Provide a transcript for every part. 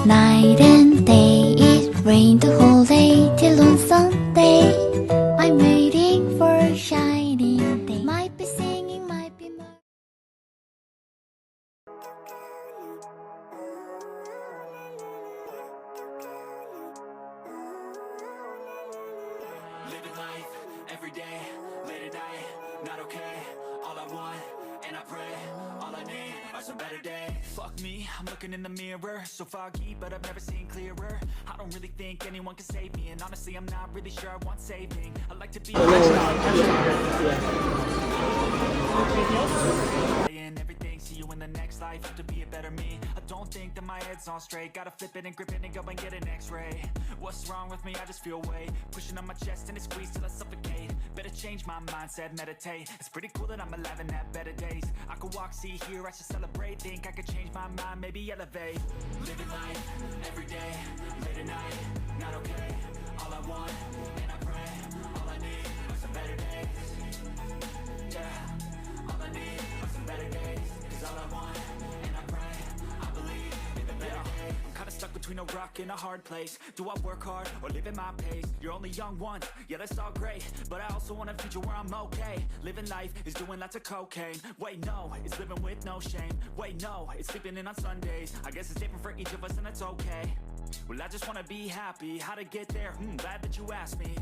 night and day. It rained the whole day till on Sunday. I'm waiting for a shining day. Might be singing, might be living life every day, late at night, not okay. All I want, and I pray, all I need are some better days. Fuck me, I'm looking in the mirror, so foggy, but I've never seen clearer. I don't really think anyone can save me, and honestly, I'm not really sure I want saving. I like to be and everything, see you in the next life, have to be a better me. I don't think that my head's on straight, gotta flip it and grip it and go and get an x-ray. What's wrong with me? I just feel weight pushing on my chest and it squeezes till I suffocate. Better change my mindset, meditate. It's pretty cool that I'm alive and have better days. I could walk, see, hear, I should celebrate. Think I could change my mind, maybe elevate. Living life, every day, late at night, not okay. All I want, and I pray, all I need are some better days. Yeah, all I need are some better days. Cause all I want, and I pray, I believe in the better days. I'm kinda stuck between a rock and a hard place. Do I work hard or live at my pace? You're only young once, yeah that's all great, but I also want a future where I'm okay. Living life is doing lots of cocaine. Wait no, it's living with no shame. Wait no, it's sleeping in on Sundays. I guess it's different for each of us and that's okay. Well I just wanna be happy, how to get there? Glad that you asked me.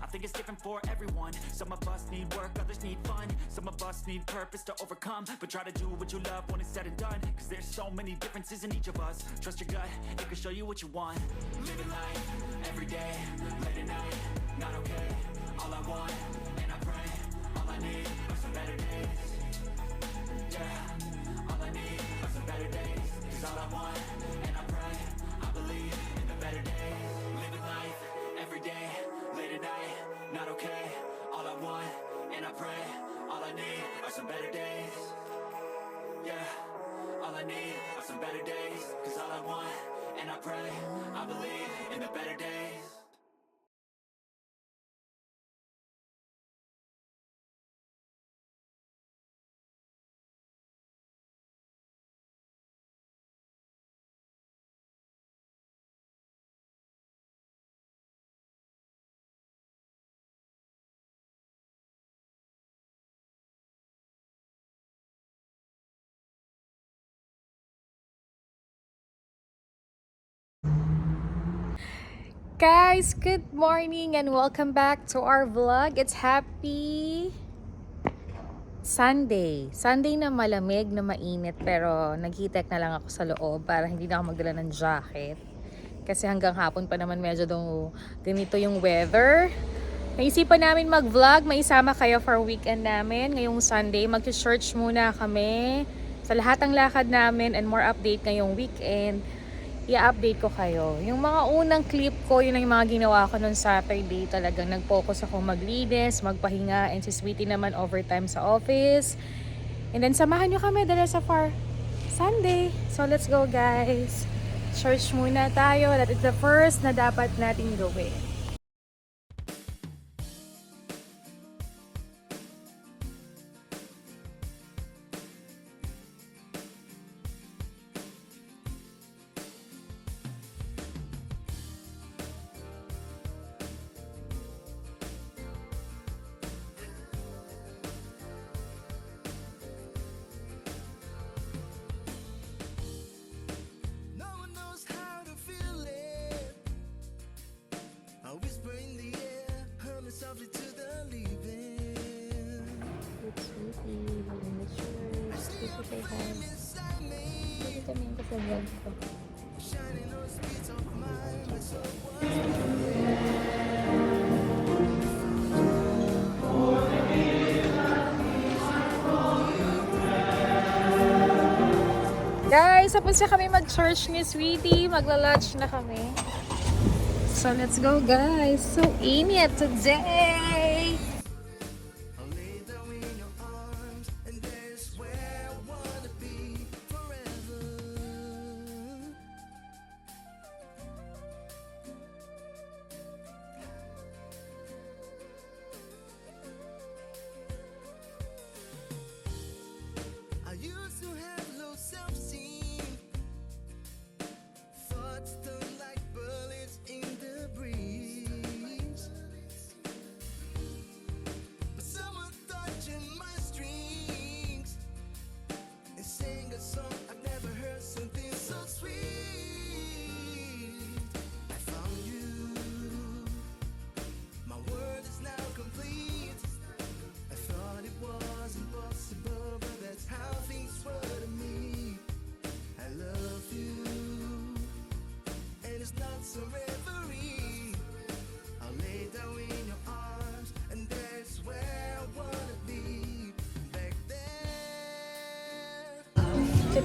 I think it's different for everyone. Some of us need work, others need fun. Some of us need purpose to overcome. But try to do what you love when it's said and done. Cause there's so many differences in each of us. Trust your gut, it can show you what you want. Living life, every day, late at night, not okay. All I want, and I pray, all I need are some better days. Yeah, all I need are some better days. Cause all I want, and I pray, I believe in the better days. Living life, every day, late at night, not okay. All I want, and I pray, all I need are some better days. Yeah, all I need are some better days. Cause all I want, and I pray, I believe in the better days. Guys, good morning and welcome back to our vlog. It's happy Sunday. Sunday na malamig, na mainit, pero nag-heat-tech na lang ako sa loob para hindi na ako magdala ng jacket. Kasi hanggang hapon pa naman medyo daw ganito yung weather. Naisipan namin mag-vlog, maisama kayo for weekend namin. Ngayong Sunday, mag-church muna kami sa lahat ng lakad namin and more update ngayong weekend. I-update ko kayo. Yung mga unang clip ko, yun ang yung mga ginawa ko noon Saturday. Talagang nag-focus ako maglinis, magpahinga, and si Sweetie naman overtime sa office. And then samahan nyo kami dala sa far Sunday. So let's go guys. Church muna tayo. That is the first na dapat natin gawin. Softly to the leaving. It's Sweetie. In the church. Dito kay Hans. Dito kami yung kasabag ko. Shining on speeds of mine, but so Guys, tapos na kami mag-church ni Sweetie. Magla-lunch na kami. So, let's go guys. So, init today. I'll lay down in your arms, and there's where I wanna be forever. I used to have low self-esteem, thought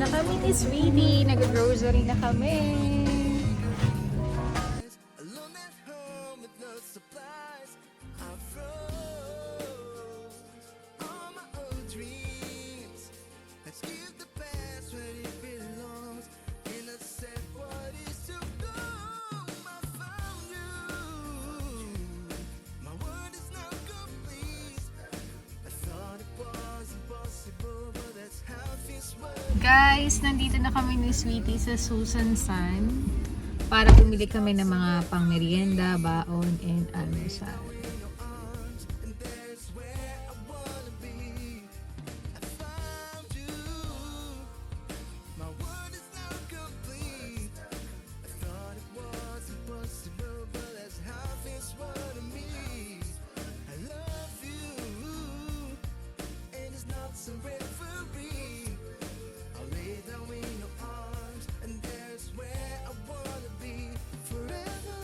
na kami ni Sweetie. Nag-grocery na kami. Alone at home with no supplies. I froze all my old dreams. Let's give the past where it belongs. And I said, what is to come? I found you. My world is now complete. I thought it was impossible, but that's how things work. Guys, nandito na kami ni Sweetie sa Susan San para bumili kami ng mga pang-merienda, baon, and almusal. And there's where I wanna be. I found you. My world is now complete. I thought it was impossible, but that's how things were to me. I love you, and it's not some referee. I'll lay down in your arms, and there's where I wanna be forever.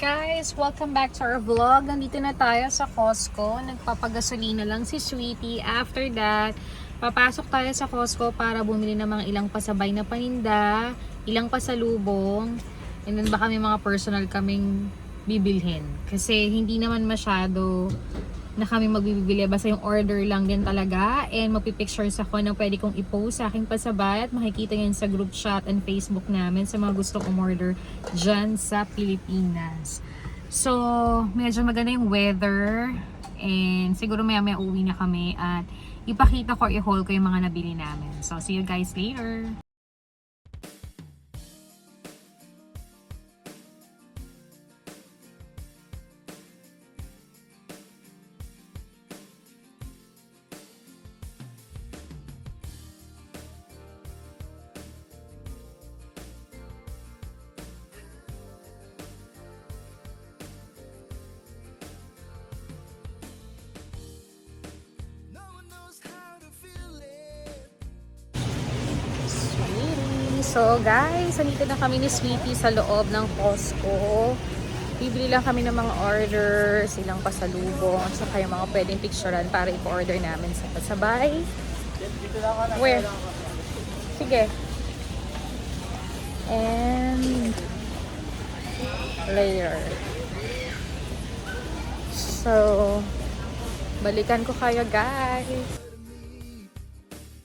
Guys, welcome back to our vlog. Nandito na tayo sa Costco. Nagpapagasolina lang si Sweetie. After that, papasok tayo sa Costco para bumili ng mga ilang pasabay na paninda, ilang pasalubong, and then baka may mga personal kaming bibilhin. Kasi hindi naman masyado na kami magbibili. Basta yung order lang din talaga. And magpipictures ako na pwede kong i-post sa aking pasabay. At makikita yan sa group chat and Facebook namin sa mga gustong umorder dyan sa Pilipinas. So, medyo maganda yung weather. And siguro maya uwi na kami. At ipakita ko, i-haul ko yung mga nabili namin. So, see you guys later. No one knows how to feel it. Sweetie. So guys, nandito na kami ni Sweetie sa loob ng Costco. Bibili lang kami ng mga orders, silang pasalubong, at saka yung mga pwedeng picturean para i-order namin sa pasabay. Where? Sige. And layer. So, balikan ko kayo guys.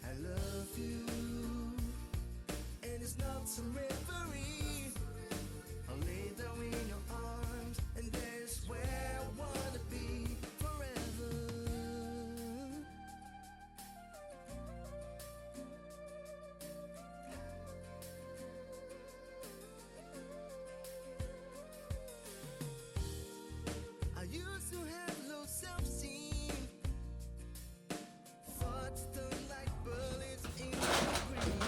I love you, and it's not some referee. I'll lay down in your arms, and there's where I wanna be forever. I used to have low self-esteem. Thoughts turn like bullets in the green.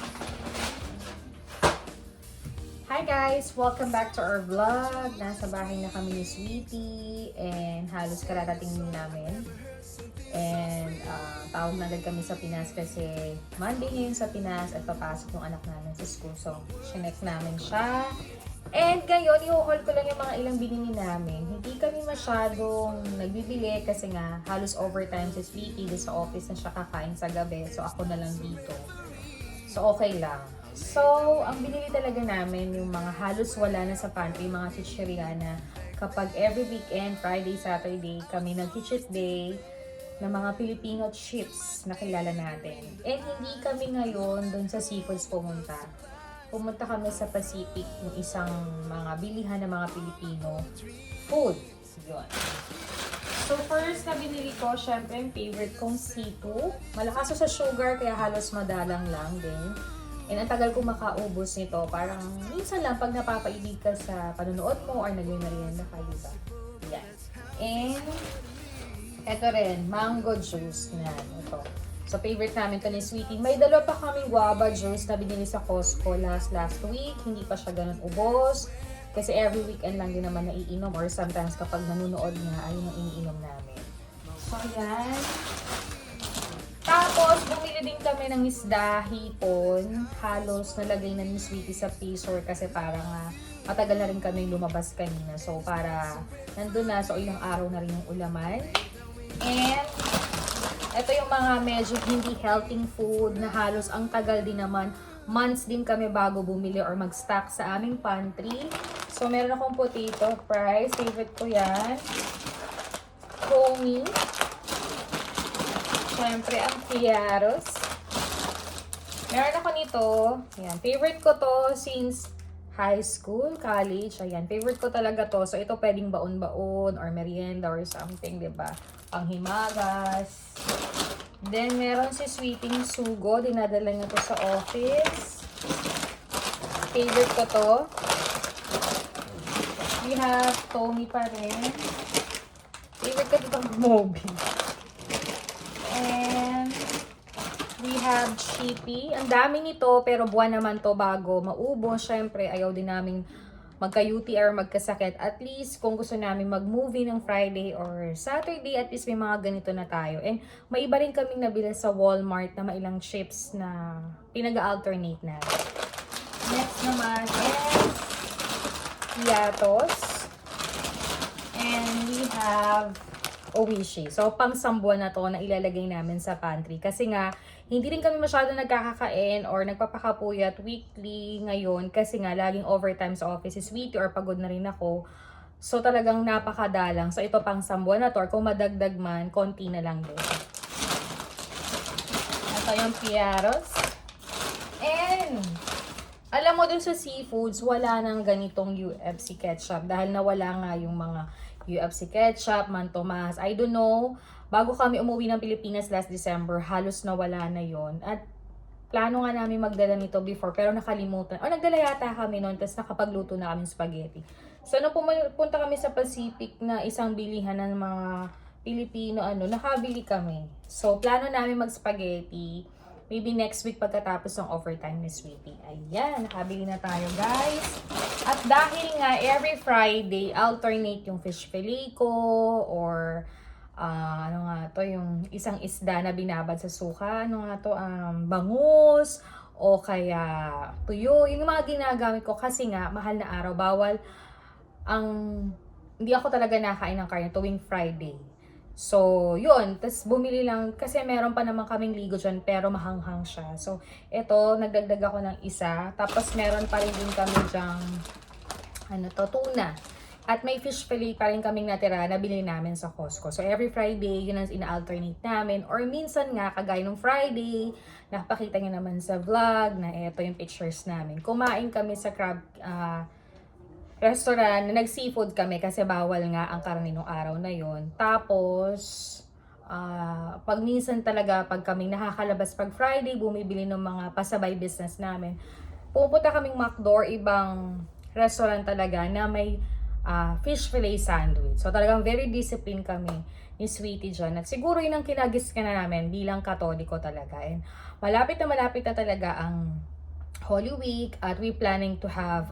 Hi guys! Welcome back to our vlog. Nasa bahay na kami ni Sweetie and halos kararating namin. And tawag na agad kami sa Pinas kasi Monday ngayon sa Pinas at papasok yung anak namin sa school. So, chinek namin siya. And ngayon, i-haul ko lang yung mga ilang binili namin. Hindi kami masyadong nagbibili kasi nga halos overtime si Sweetie sa office na siya kakain sa gabi. So, ako na lang dito. So, okay lang. So, ang binili talaga namin yung mga halos wala na sa pantry, mga chichirya na kapag every weekend, Friday, Saturday, kami nag-cheat day ng mga Filipino chips na kilala natin. And hindi kami ngayon doon sa seafoods pumunta. Pumunta kami sa Pacific, yung isang mga bilihan ng mga Pilipino food. Yun. So first na binili ko, syempre yung favorite kong C2. Malakas sa sugar kaya halos madalang lang din. And ang tagal kong makaubos nito, parang minsan lang pag napapaibig ka sa panonood mo or nagme-merienda ka, diba? Yan. And eto rin, mango juice na ito. So, favorite namin ito ni Sweetie. May dalawa pa kaming guava juice na binili sa Costco last week. Hindi pa siya ganun ubos. Kasi every weekend lang din naman naiinom or sometimes kapag nanonood nga, ayun ang iniinom namin. So, ayan. Tapos, bumili din kami ng isda, hipon. Halos nalagay na ni Sweetie sa freezer kasi parang matagal na rin kami lumabas kanina. So, para nandun na. So, ilang araw na rin yung ulaman. And, ito yung mga medyo hindi healthy food na halos ang tagal din naman. Months din kami bago bumili or mag-stock sa aming pantry. So, meron akong potato fries. Favorite ko yan. Homey. Siyempre, ang Fiaros. Meron ako nito. Ayan. Favorite ko to since high school, college. Ayan. Favorite ko talaga to. So, ito pwedeng baon-baon or merienda or something, diba? Panghimagas. Then, meron si Sweeting Sugo. Dinadala niya to sa office. Favorite ko to. We have Tommy pa rin. Favorite ko itong Moby. And we have Chippy. Ang dami nito, pero buwan naman to bago maubos. Syempre, ayaw din namin magka-UTI or magkasakit. At least, kung gusto namin mag-movie ng Friday or Saturday, at least may mga ganito na tayo. And may iba rin kaming nabili sa Walmart na mailang chips na pinag-alternate na. Next naman is Piatos. And we have Oishi. So, pang-sambuan na to na ilalagay namin sa pantry. Kasi nga, hindi rin kami masyado nagkakakain or nagpapakapuyat weekly ngayon. Kasi nga, laging overtime sa office is weekly or pagod na rin ako. So, talagang napakadalang. So, ito pang-sambuan na to. Or kung madagdag man, konti na lang din. Ito yung Piaros. And, alam mo dun sa seafoods, wala nang ganitong UFC ketchup. Dahil nawala nga yung mga UFC ketchup, Mantomas. I don't know. Bago kami umuwi ng Pilipinas last December, halos nawala na yon. At plano nga namin magdala nito before, pero nakalimutan. O, nagdala yata kami noon, tapos nakapagluto na kami spaghetti. So, nung pumunta kami sa Pacific na isang bilihan ng mga Pilipino, nakabili kami. So, plano namin mag-spaghetti. Maybe next week pagkatapos ng overtime ni Sweetie. Ayan, nakabili na tayo, guys. At dahil nga every Friday, alternate yung fish fillet ko or yung isang isda na binabad sa suka. Bangus o kaya tuyo. Yung mga ginagamit ko kasi nga, mahal na araw. Bawal hindi ako talaga nakain ng karne tuwing Friday. So, yun. Tapos, bumili lang. Kasi meron pa naman kaming ligo dyan, pero mahanghang siya. So, eto, nagdagdag ako ng isa. Tapos, meron pa rin din kami dyang, tuna. At may fish fillet pa rin kaming natira na binili namin sa Costco. So, every Friday, yun ang ina-alternate namin. Or minsan nga, kagaya ng Friday, napakita nyo naman sa vlog na eto yung pictures namin. Kumain kami sa crab restaurant na nag-seafood kami kasi bawal nga ang karne nung araw na yon. Tapos, pag minsan talaga, pag kami nakakalabas pag Friday, bumibili ng mga pasabay business namin, pupunta kaming McDo or ibang restaurant talaga na may fish fillet sandwich. So, talagang very disciplined kami ni Sweetie dyan. At siguro yun ang kinagis ka na namin bilang Katoliko talaga. And malapit na talaga ang Holy Week at we planning to have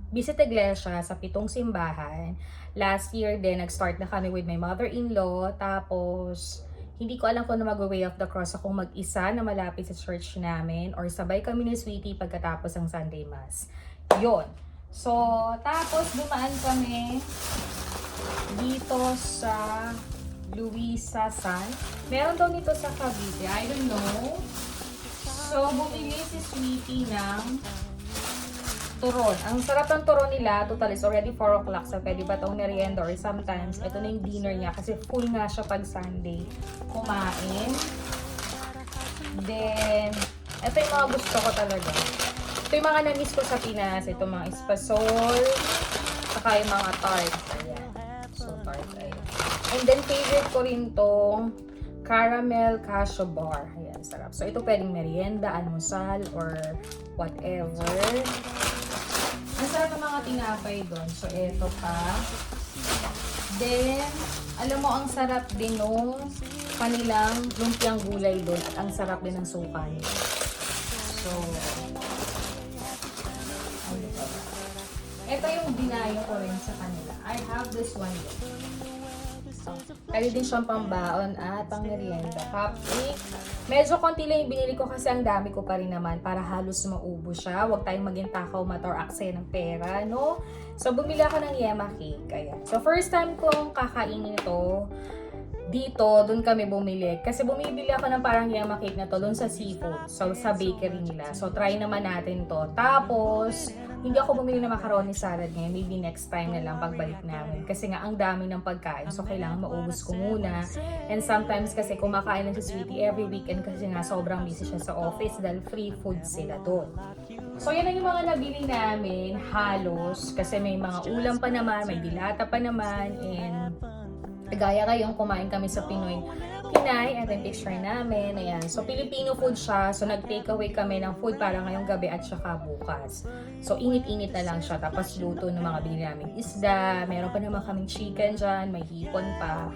visit iglesia sa 7 simbahan. Last year din, nag-start na kami with my mother-in-law. Tapos, hindi ko alam kung na mag-way of the cross akong mag-isa na malapit sa church namin or sabay kami ni Sweetie pagkatapos ng Sunday Mass. Yun. So, tapos dumaan kami dito sa Luisa San. Meron daw nito sa Cavite. I don't know. So, bumili si Sweetie ng turon. Ang sarap ng turon nila. Total is already 4 o'clock. So, pwede ba itong merienda or sometimes ito na yung dinner niya kasi full nga siya pag Sunday kumain. Then, ito yung mga gusto ko talaga. Ito yung mga na-miss ko sa Pinas. Ito mga espasol. Saka yung mga tart. Ayan. So, tart. Ayan. And then, favorite ko rin tong caramel cashew bar. Ayan, sarap. So, ito pwedeng merienda, almusal, or whatever. Ang sarap ng mga tinapay doon. So, ito pa. Then, alam mo, ang sarap din nung kanilang lumpiang gulay doon. At ang sarap din ng suka nila. So, ano pa ba? Ito yung dinayo ko rin sa kanila. I have this one. Pwede din siyang pambaon at pang merienda. Cupcake. Medyo konti lang yung binili ko kasi ang dami ko pa rin naman para halos maubos siya. Huwag tayong maging takaw mata or aksaya ng pera, no? So, bumili ako ng Yema cake. Ayan. So, first time kong kakainin ito dito, dun kami bumili. Kasi bumibili ako ng parang Yema cake na to dun sa seafood. So, sa bakery nila. So, try naman natin to. Tapos, hindi ako bumili ng macaroni salad ngayon. Maybe next time na lang pagbalik namin. Kasi nga, ang dami ng pagkain. So, kailangan maubos ko muna. And sometimes kasi kumakain lang si Sweetie every weekend kasi nga sobrang busy siya sa office dahil free food sila doon. So, yan ang yung mga nabili namin. Halos. Kasi may mga ulam pa naman, may dilata pa naman. And gaya kayong kumain kami sa Pinay, ito yung picture namin, ayan. So, Filipino food siya. So, nag-take away kami ng food para ngayong gabi at saka bukas. So, init-init na lang siya. Tapos, luto ng mga binili namin isda. Meron pa naman kaming chicken dyan. May hipon pa.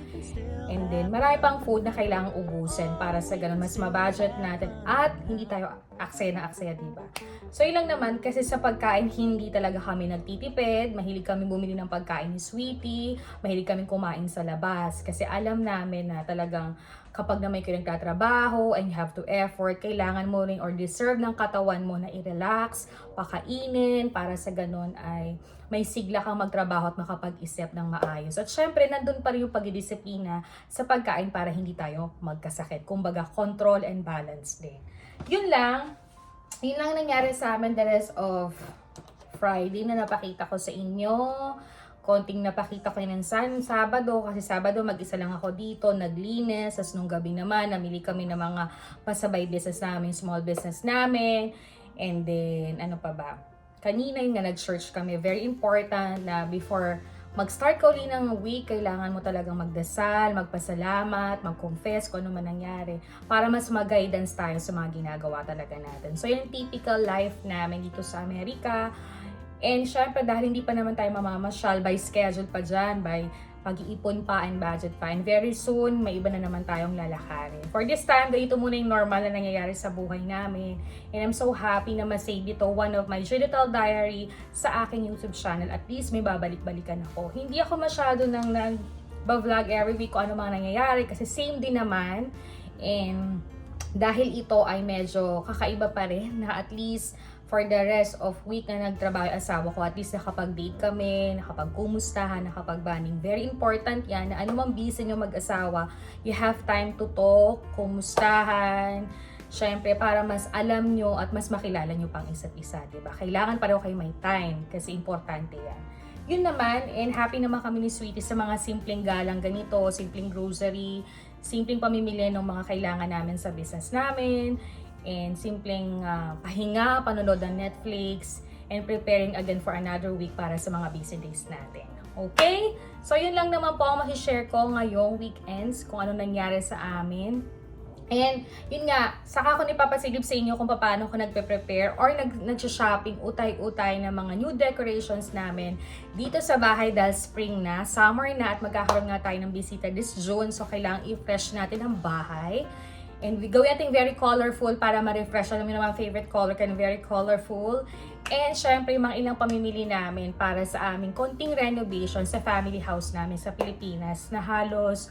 And then, marami pang food na kailangang ubusin para sa ganun mas mabudget natin at hindi tayo aksaya na aksaya, diba? So, ilang naman kasi sa pagkain, hindi talaga kami nagtitipid. Mahilig kami bumili ng pagkain ni Sweetie. Mahilig kami kumain sa labas. Kasi alam namin na talagang kapag na may kayo nagtatrabaho and you have to effort, kailangan mo rin or deserve ng katawan mo na i-relax, pakainin, para sa ganun ay may sigla kang magtrabaho at makapag-isip ng maayos. At syempre, nandun pa rin yung pagdidisiplina sa pagkain para hindi tayo magkasakit. Kumbaga, control and balance din. Yun lang nangyari sa amin the rest of Friday na napakita ko sa inyo. Konting napakita ko yun ng Sabado, kasi Sabado mag-isa lang ako dito, naglinis. As nung gabi naman, namili kami ng mga pasabay business namin, small business namin. And then, ano pa ba? Kanina yun nga, nag-church kami. Very important na before mag-start ka uli ng week, kailangan mo talagang magdasal, magpasalamat, mag-confess kung ano man nangyari para mas mag-guidance tayo sa mga ginagawa talaga natin. So, yung typical life namin dito sa Amerika. And syempre, dahil hindi pa naman tayo mamamasyal, by schedule pa dyan, by pag-iipon pa and budget pa. And very soon, may iba na naman tayong lalakarin. For this time, ganito muna yung normal na nangyayari sa buhay namin. And I'm so happy na masave dito one of my digital diary sa aking YouTube channel. At least may babalik-balikan ako. Hindi ako masyado nang nag-vlog every week kung ano mga nangyayari kasi same din naman. And dahil ito ay medyo kakaiba pa rin na at least for the rest of week na nagtrabaho yung asawa ko, at least nakapag-date kami, nakapag-kumustahan, nakapag-banding. Very important yan na anumang busy nyo mag-asawa, you have time to talk, kumustahan, syempre para mas alam nyo at mas makilala nyo pang isa't isa, diba? Kailangan pareho kayo may time kasi importante yan. Yun naman, and happy naman kami ni Sweetie sa mga simpleng galang ganito, simpleng grocery, simpleng pamimili ng mga kailangan namin sa business namin, and simpleng pahinga, panonood ng Netflix, and preparing again for another week para sa mga busy days natin. Okay? So, yun lang naman po ang makishare ko ngayong weekends, kung ano nangyari sa amin. And, yun nga, saka ko nipapasilip sa inyo kung paano ko nagpe-prepare or nag-shopping, utay-utay ng mga new decorations namin dito sa bahay dahil spring na, summer na, at magkakaroon nga tayo ng bisita this June. So, kailangan i-fresh natin ang bahay. And we gawin natin very colorful para ma-refresh. Alam mo naman, favorite color ka very colorful. And syempre, yung mga ilang pamimili namin para sa aming konting renovation sa family house namin sa Pilipinas na halos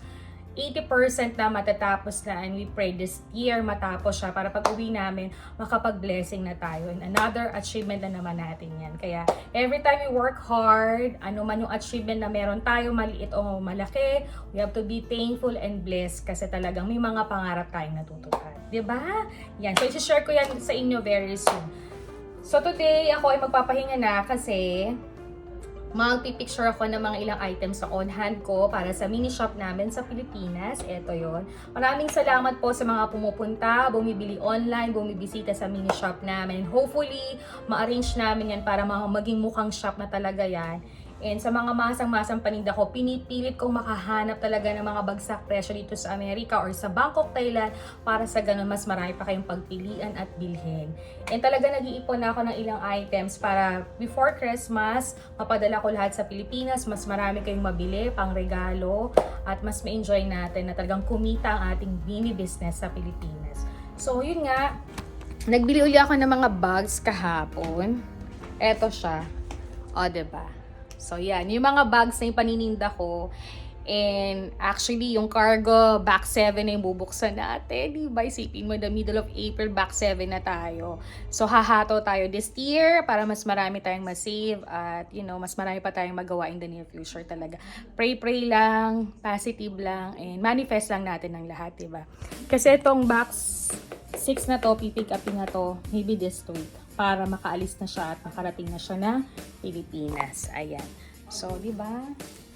80% na matatapos na, and we pray this year matapos siya para pag uwi namin makapag-blessing na tayo, and another achievement na naman natin yan. Kaya every time we work hard, ano man yung achievement na meron tayo, maliit o malaki, we have to be thankful and blessed kasi talagang may mga pangarap tayong natutupad, diba? Yan, so i-share ko yan sa inyo very soon. So today ako ay magpapahinga na kasi magpipicture ako ng mga ilang items sa on hand ko para sa mini shop namin sa Pilipinas. Ito yon. Maraming salamat po sa mga pumupunta, bumibili online, bumibisita sa mini shop namin. Hopefully, ma-arrange namin yan para maging mukhang shop na talaga yan. And sa mga masang-masang paninda ko, pinipilit kong makahanap talaga ng mga bagsak presyo dito sa Amerika or sa Bangkok, Thailand para sa ganun mas marami pa kayong pagpilian at bilhin. And talaga nag-iipon na ako ng ilang items para before Christmas, mapadala ko lahat sa Pilipinas, mas marami kayong mabili, pang regalo, at mas ma-enjoy natin na talagang kumita ang ating mini business sa Pilipinas. So yun nga, nagbili uli ako ng mga bags kahapon. Eto siya. O, diba? So, yan. Yung mga bags na yung panininda ko. And actually, yung cargo, back 7 na yung bubuksan natin. Diba? Isipin mo, the middle of April, back 7 na tayo. So, hahato tayo this year para mas marami tayong masave at, mas marami pa tayong magawa in the near future talaga. Pray lang, positive lang, and manifest lang natin ng lahat, diba? Kasi itong box 6 na to, pipick upin na to, maybe this week, para makaalis na siya at makarating na siya na Pilipinas. Ayan. So, diba?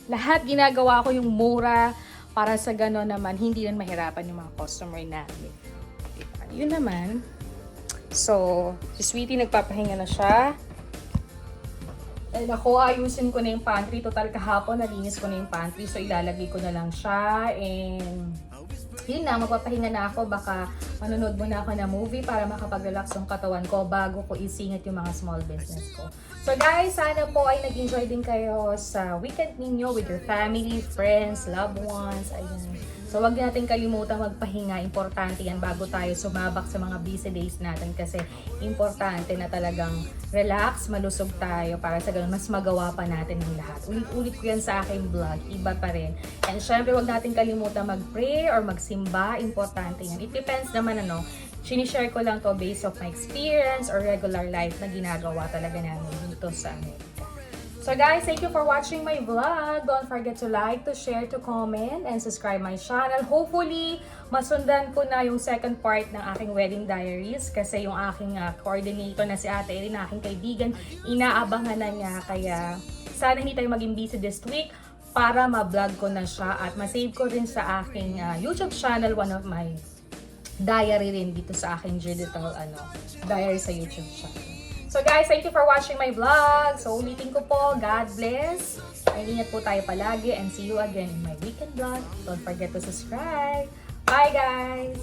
Lahat ginagawa ko yung mura para sa gano'n naman, hindi rin mahirapan yung mga customer namin. Diba? Yun naman. So, si Sweetie nagpapahinga na siya. And ako, ayusin ko na yung pantry. Total kahapon, nalinis ko na yung pantry. So, ilalagay ko na lang siya. And yun na, magpapahinga na ako. Baka manonood muna ako ng movie para makapag-relax yung katawan ko bago ko isingit yung mga small business ko. So guys, sana po ay nag-enjoy din kayo sa weekend ninyo with your family, friends, loved ones. Ayun. So wag natin kalimutan magpahinga. Importante yan bago tayo sumabak sa mga busy days natin kasi importante na talagang relax, malusog tayo para sa ganun mas magawa pa natin ng lahat. Ulit-ulit ko yan sa aking vlog. Iba pa rin. And syempre wag natin kalimutan mag-pray or magsimba. Importante yan. It depends naman sinishare ko lang to based of my experience or regular life na ginagawa talaga namin dito sa Amerika. So guys, thank you for watching my vlog. Don't forget to like, to share, to comment, and subscribe my channel. Hopefully, masundan ko na yung second part ng aking wedding diaries kasi yung aking coordinator na si Ate Erin, aking kaibigan, inaabangan na niya. Kaya sana hindi tayo maging busy this week para ma-vlog ko na siya at ma-save ko rin sa aking YouTube channel, one of my diary rin dito sa aking digital diary sa YouTube channel. So guys, thank you for watching my vlog. So ulitin ko po, God bless. Ingat po tayo palagi and see you again in my weekend vlog. Don't forget to subscribe. Bye guys!